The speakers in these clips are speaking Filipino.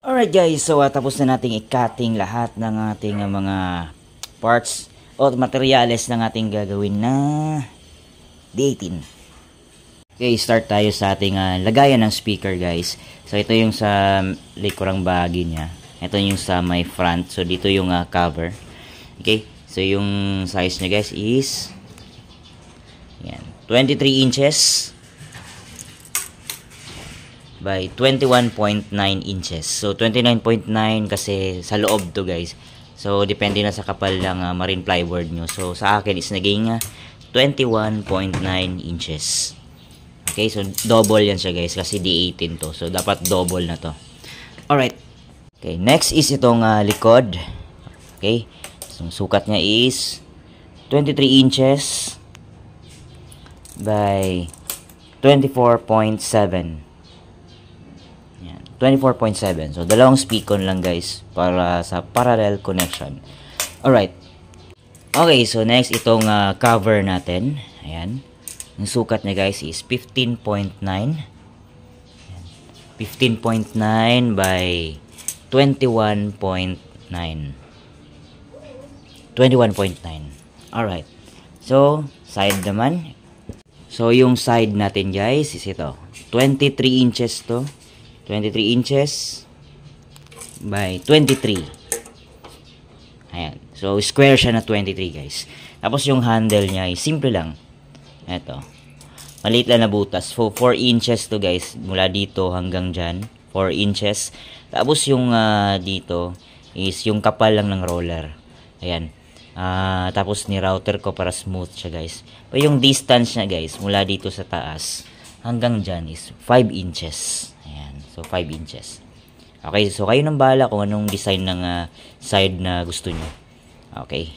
Alright guys, so tapos na nating i-cutting lahat ng ating mga parts o materyales ng ating gagawin na D18. Okay, start tayo sa ating lagayan ng speaker guys. So ito yung sa likurang bahagi niya. Ito yung sa may front. So dito yung cover. Okay, so yung size niya guys is yan, 23 inches by 21.9 inches. So 29.9 kasi sa loob to guys. So depende na sa kapal ng marine plywood nyo. So sa akin is naging 21.9 inches. Okay, so double yan siya guys kasi D18 to. So dapat double na to. Alright. Okay, next is itong likod. Okay, so sukat niya is 23 inches by 24.7. 24.7. So, dalawang speakon lang guys para sa parallel connection. Alright. Okay, so next itong cover natin. Ayan. Yung sukat niya guys is 15.9. 15.9 by 21.9. 21.9. Alright. So, side naman. So, yung side natin guys is ito. 23 inches to. 23 inches by 23. Ayan. So, square siya na 23 guys. Tapos yung handle niya ay simple lang. Ito. Maliit lang na butas. So, 4 inches to guys. Mula dito hanggang dyan. 4 inches. Tapos yung dito is yung kapal lang ng roller. Ayan. Tapos ni router ko para smooth siya guys. Pero yung distance niya guys, mula dito sa taas hanggang dyan is 5 inches. So, 5 inches. Okay, so kayo nang bahala kung anong design ng side na gusto nyo. Okay.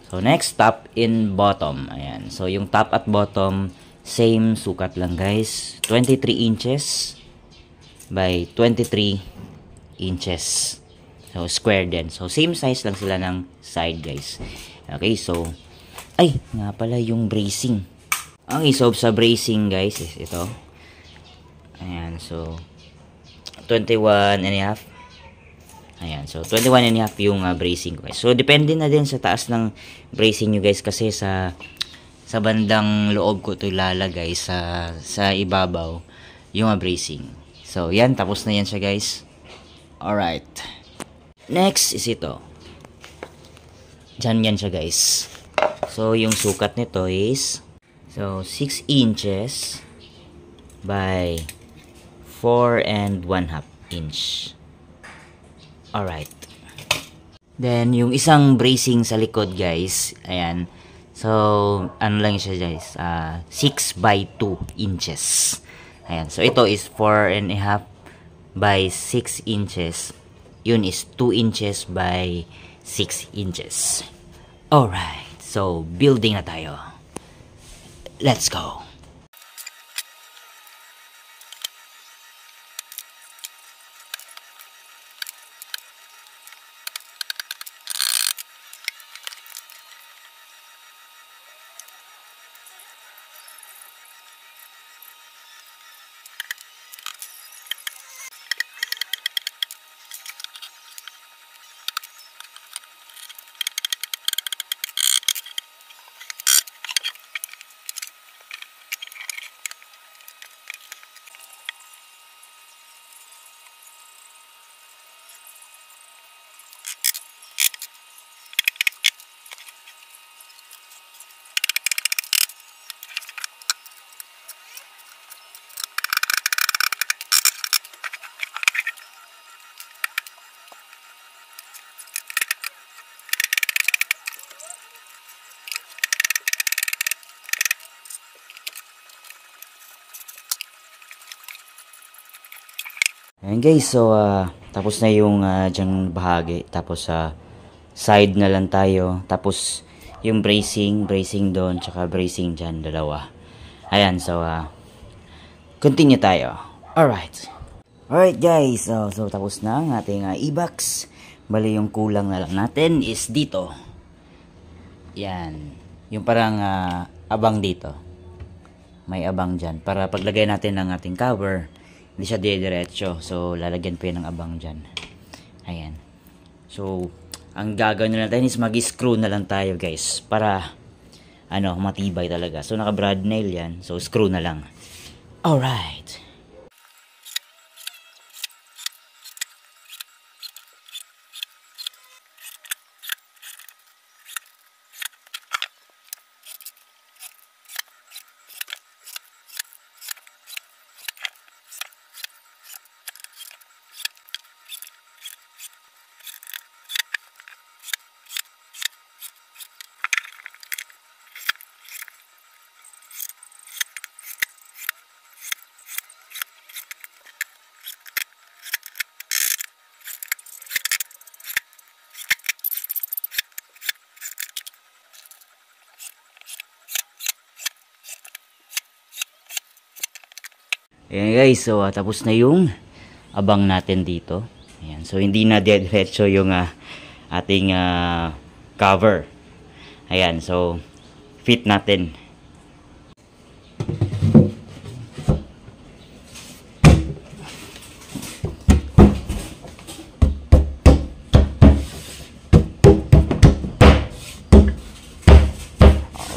So, next, top and bottom. Ayan. So, yung top at bottom, same sukat lang guys. 23 inches by 23 inches. So, square din. So, same size lang sila ng side guys. Okay, so, ay, nga pala yung bracing. Okay, so sa bracing guys is ito. Ayan, so 21 and a half. Ayan, so 21 and a half yung bracing ko guys. So depende na din sa taas ng bracing nyo guys kasi sa bandang loob ko ito ilalagay sa ibabaw yung bracing. So yan, tapos na yan siya guys. Alright. Next is ito. Diyan yan siya guys. So yung sukat nito is 6 inches by 4 and 1/2 inch. Alright. Then, yung isang bracing sa likod, guys. Ayan. So, ano lang siya, guys? 6 by 2 inches. Ayan. So, ito is 4 and a half by 6 inches. Yun is 2 inches by 6 inches. Alright. So, building na tayo. Let's go. Ayan guys, so tapos na yung dyan bahagi. Tapos side na lang tayo. Tapos yung bracing doon, tsaka bracing dyan, dalawa. Ayan, so continue tayo. Alright. Alright guys, so tapos na ang ating e-box. Bali yung kulang na lang natin is dito. Yan. Yung parang abang dito. May abang dyan. Para paglagay natin ng ating cover Hindi siya diretso. So, lalagyan pa yan ng abang dyan. Ayan. So, ang gagawin na natin is mag-screw na lang tayo guys. Para, matibay talaga. So, naka-brad nail yan. So, screw na lang. Alright. Ayan guys, so tapos na yung abang natin dito. Ayan, so hindi na diretso yung ating cover. Ayan, so fit natin.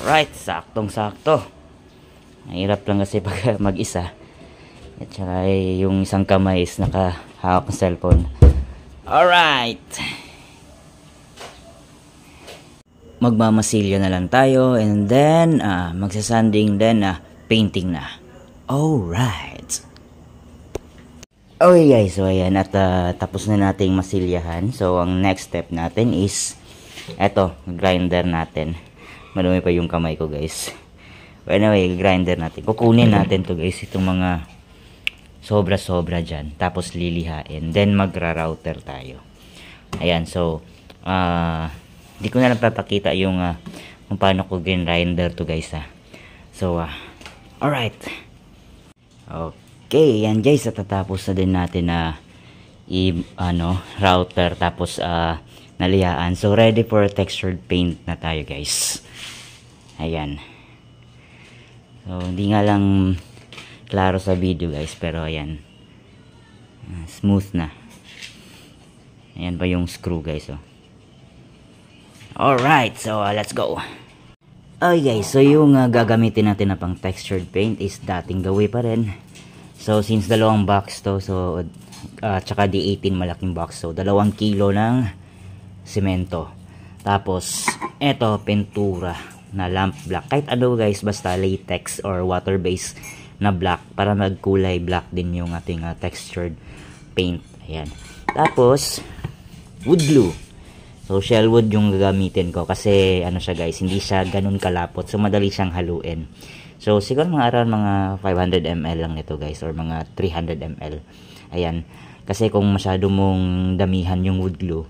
Alright, saktong-sakto. Mahirap lang kasi pag mag-isa. At saka yung isang kamay is nakahawak ng cellphone. Alright. Magmamasilya na lang tayo. And then, magsasanding then, painting na. Alright. Okay guys, so ayan. At tapos na nating masilyahan. So, ang next step natin is, eto, grinder natin. Madumi pa yung kamay ko guys. But anyway, grinder natin. Kukunin natin to guys, itong mga sobra-sobra dyan. Tapos lilihain. Then magra-router tayo. Ayan. So, di ko na lang papakita yung kung paano ko grinder to guys So, alright. Okay. Yan guys. At tatapos na din natin na router. Tapos nalihaan. So, ready for textured paint na tayo guys. Ayan. So, hindi nga lang klaro sa video guys, pero ayan, smooth na. Ayan pa yung screw guys. Alright, so let's go. Okay guys, so yung gagamitin natin na pang textured paint is dating gawin pa rin. So since dalawang box to, so tsaka D18 malaking box, so 2 kilo ng semento. Tapos eto pintura na lamp black, kahit ano guys, basta latex or water based na black para magkulay black din yung ating textured paint. Ayan. Tapos wood glue. So shell wood yung gagamitin ko kasi siya guys, hindi siya ganun kalapot. So madali siyang haluin. So siguro mga around mga 500 ml lang nito guys, or mga 300 ml. Ayan. Kasi kung masyado mong damihan yung wood glue,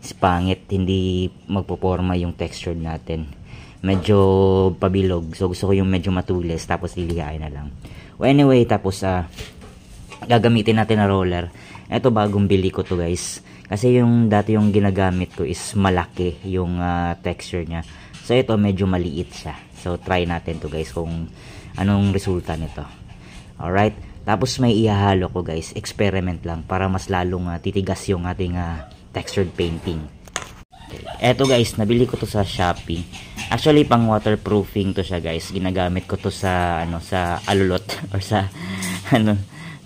is pangit, hindi magpoporma yung textured natin. Medyo pabilog. So gusto ko yung medyo matulis, tapos lilihain na lang. Well, anyway, tapos gagamitin natin na roller. Ito bagong bili ko to guys. Kasi yung dati yung ginagamit ko is malaki yung texture niya. So ito medyo maliit siya. So try natin to guys kung anong resulta nito. Alright. Tapos may ihahalo ko guys. Experiment lang para mas lalong titigas yung ating textured painting. Eto guys, nabili ko to sa Shopee. Actually pang waterproofing to siya guys. Ginagamit ko to sa sa alulot or sa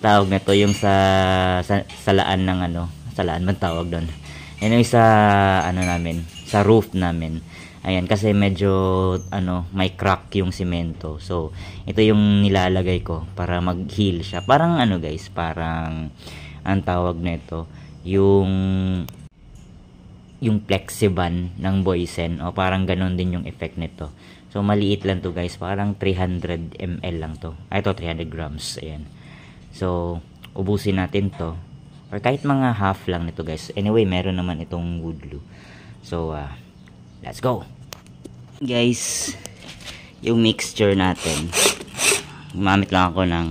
tawag na to, yung sa salaan ng salaan man tawag doon. Anyway, sa namin, sa roof namin. Ayan, kasi medyo may crack yung simento. So ito yung nilalagay ko para mag-heal siya. Parang guys, parang ang tawag nito yung Flexiban ng Boysen, o parang ganun din yung effect nito. So maliit lang to guys, parang 300 ml lang to. Ito 300 grams. Ayan. So ubusin natin to, or kahit mga half lang nito guys. Anyway, meron naman itong wood glue. So let's go guys. Yung mixture natin, gumamit lang ako ng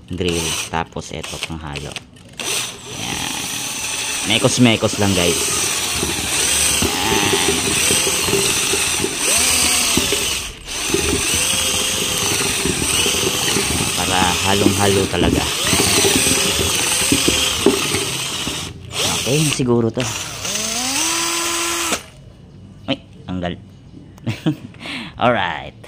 drill, tapos ito pang halo. Ayan. Mekos lang guys. Para halong-halo talaga. Ayun siguro to. Ay, tanggal. Alright.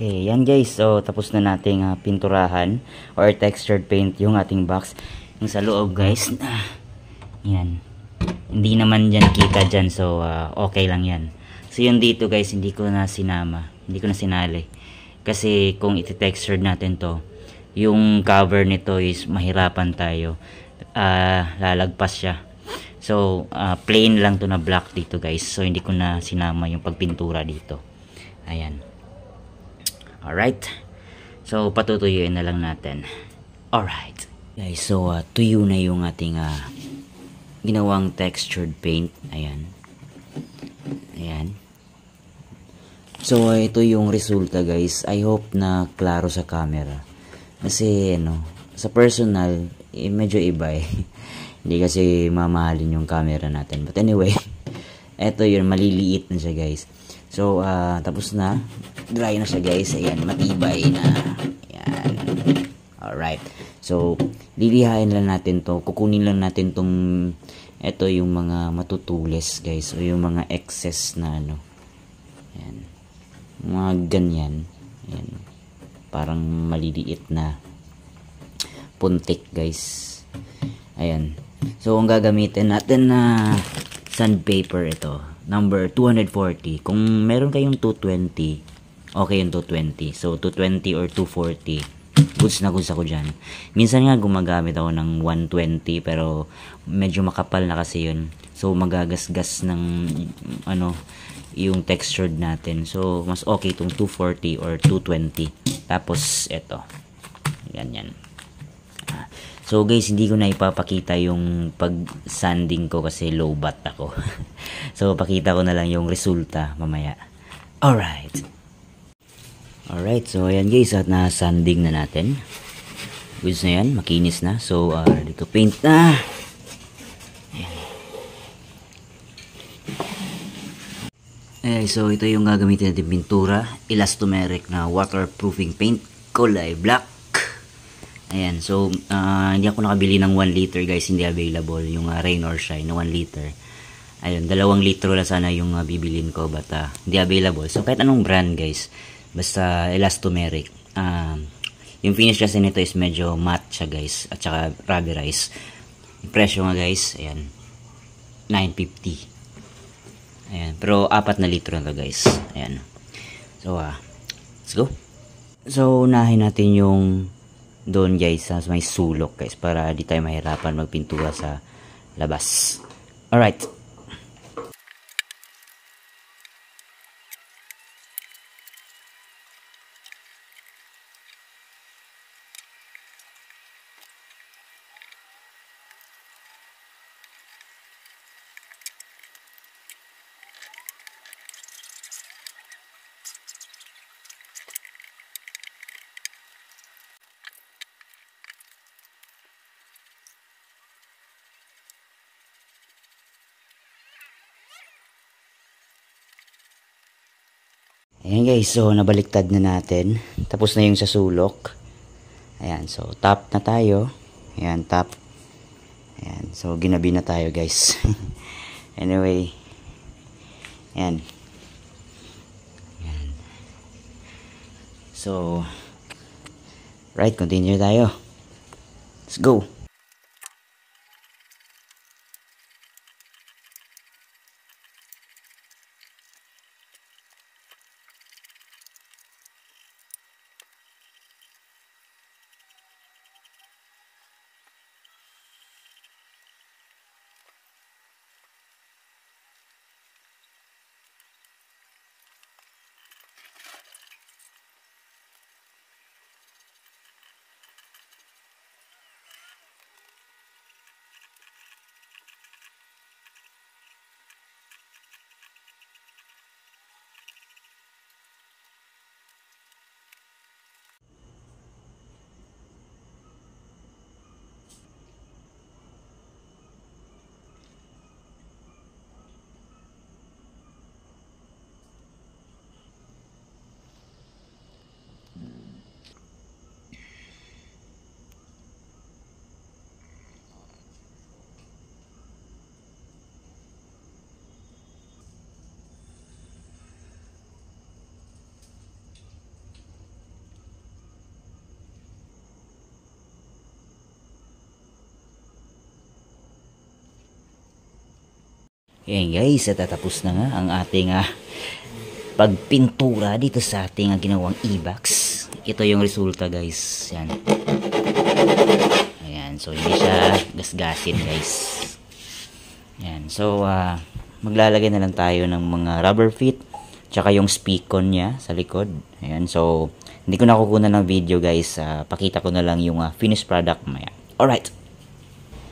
Okay, yan guys. So, tapos na nating pinturahan or textured paint yung ating box. Yung sa loob guys. Yan. Hindi naman dyan kita dyan. So, okay lang yan. So, yung dito guys, hindi ko na sinama. Hindi ko na sinali. Kasi kung iti-textured natin to, yung cover nito is mahirapan tayo. Lalagpas siya. So, plain lang to na black dito guys. So, hindi ko na sinama yung pagpintura dito. Ayan. Alright. So, patutuyuin na lang natin. Alright. Guys, so, tuyo na yung ating ginawang textured paint. Ayan. Ayan. So, ito yung resulta guys. I hope na klaro sa camera. Kasi, sa personal, medyo iba eh. Hindi kasi mamahalin yung camera natin. But anyway, ito yun, maliliit na siya guys. So, tapos na. Dry na siya guys. Ayan, matibay na. Ayan. Alright. So, lilihain lang natin to. Kukunin lang natin tong, ito yung mga matutulis guys. O yung mga excess na Ayan. Mga ganyan. Ayan. Parang maliliit na puntik guys. Ayan. So, ang gagamitin natin na sandpaper ito. Number 240. Kung meron kayong 220, okay yung 220. So, 220 or 240. Goods na goods ako dyan. Minsan nga gumagamit ako ng 120 pero medyo makapal na kasi yun. So, magagasgas ng yung textured natin. So, mas okay itong 240 or 220. Tapos, eto. Ganyan. So guys, hindi ko na ipapakita yung pag-sanding ko kasi low bat ako. So, pakita ko na lang yung resulta mamaya. Alright. Alright, so ayan guys, at na-sanding na natin. Goods na yan, makinis na. So, ready to paint na. Ayan. So ito yung gagamitin natin pintura. Elastomeric na waterproofing paint. Kulay black. Ayan, so hindi ako nakabili ng 1 liter guys, hindi available yung Rain or Shine na 1 liter. Ayun, 2 litro lang sana yung bibilin ko but hindi available. So kahit anong brand guys, basta elastomeric. Yung finish kasi nito is medyo matte siya guys, at saka rubberized. Yung presyo nga guys, ayan, 950. Ayan, pero 4 na litro na to guys. Ayan. So let's go. So unahin natin yung doon guys sa may sulok guys para di tayo mahirapan magpintura sa labas. Alright. Ayan guys, so nabaliktad na natin. Tapos na yung sa sulok. Ayan, so top na tayo. Ayan, top. Ayan, so ginabi na tayo guys. Anyway. Ayan. Ayan. So, right, continue tayo. Let's go. Ayan guys, tatapos na nga ang ating pagpintura dito sa ating ginawang e-box. Ito yung resulta guys. Yan. Ayan, so hindi siya gasgasin guys. Ayan, so maglalagay na lang tayo ng mga rubber feet tsaka yung speakon niya sa likod. Ayan, so hindi ko na kukunan ng video guys. Pakita ko na lang yung finished product maya. Alright.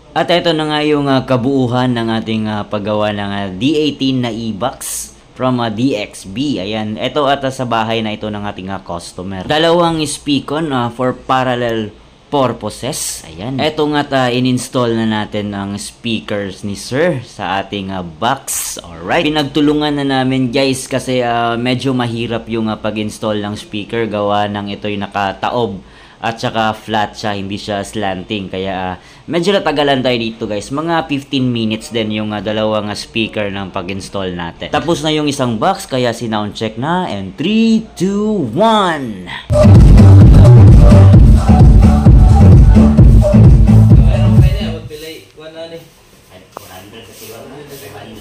At ito na nga yung kabuuhan ng ating paggawa ng D18 na e-box from DXB. Ayan, ito at sa bahay na ito ng ating customer. Dalawang speakon for parallel purposes. Ayan. Ito nga in-install na natin ang speakers ni Sir sa ating box. Alright. Pinagtulungan na namin guys kasi medyo mahirap yung pag-install ng speaker. Gawa ng ito'y nakataob at saka flat siya, hindi siya slanting. Kaya medyo natagalan tayo dito guys. Mga 15 minutes din yung dalawang speaker ng pag-install natin. Tapos na yung isang box, kaya si-sound check na. And 3, 2, 1!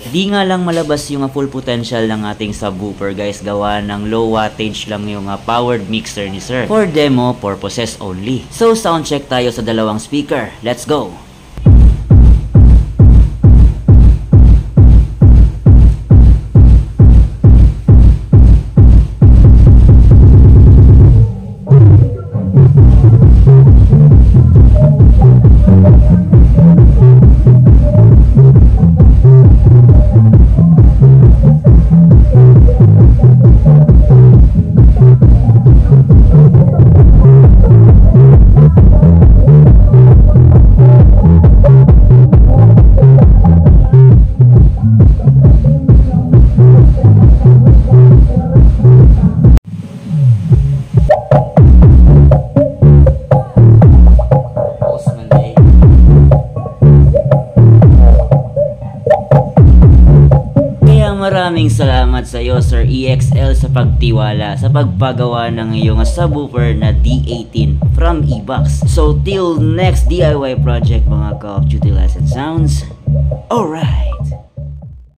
Di nga lang malabas yung full potential ng ating subwoofer guys, gawa ng low wattage lang yung powered mixer ni Sir. For demo purposes only. So sound check tayo sa dalawang speaker. Let's go! Maraming salamat sa iyo Sir EXL sa pagtiwala sa pagpagawa ng iyong subwoofer na D18 from e-box. So till next DIY project mga Call of Duty Lesson Sounds, alright!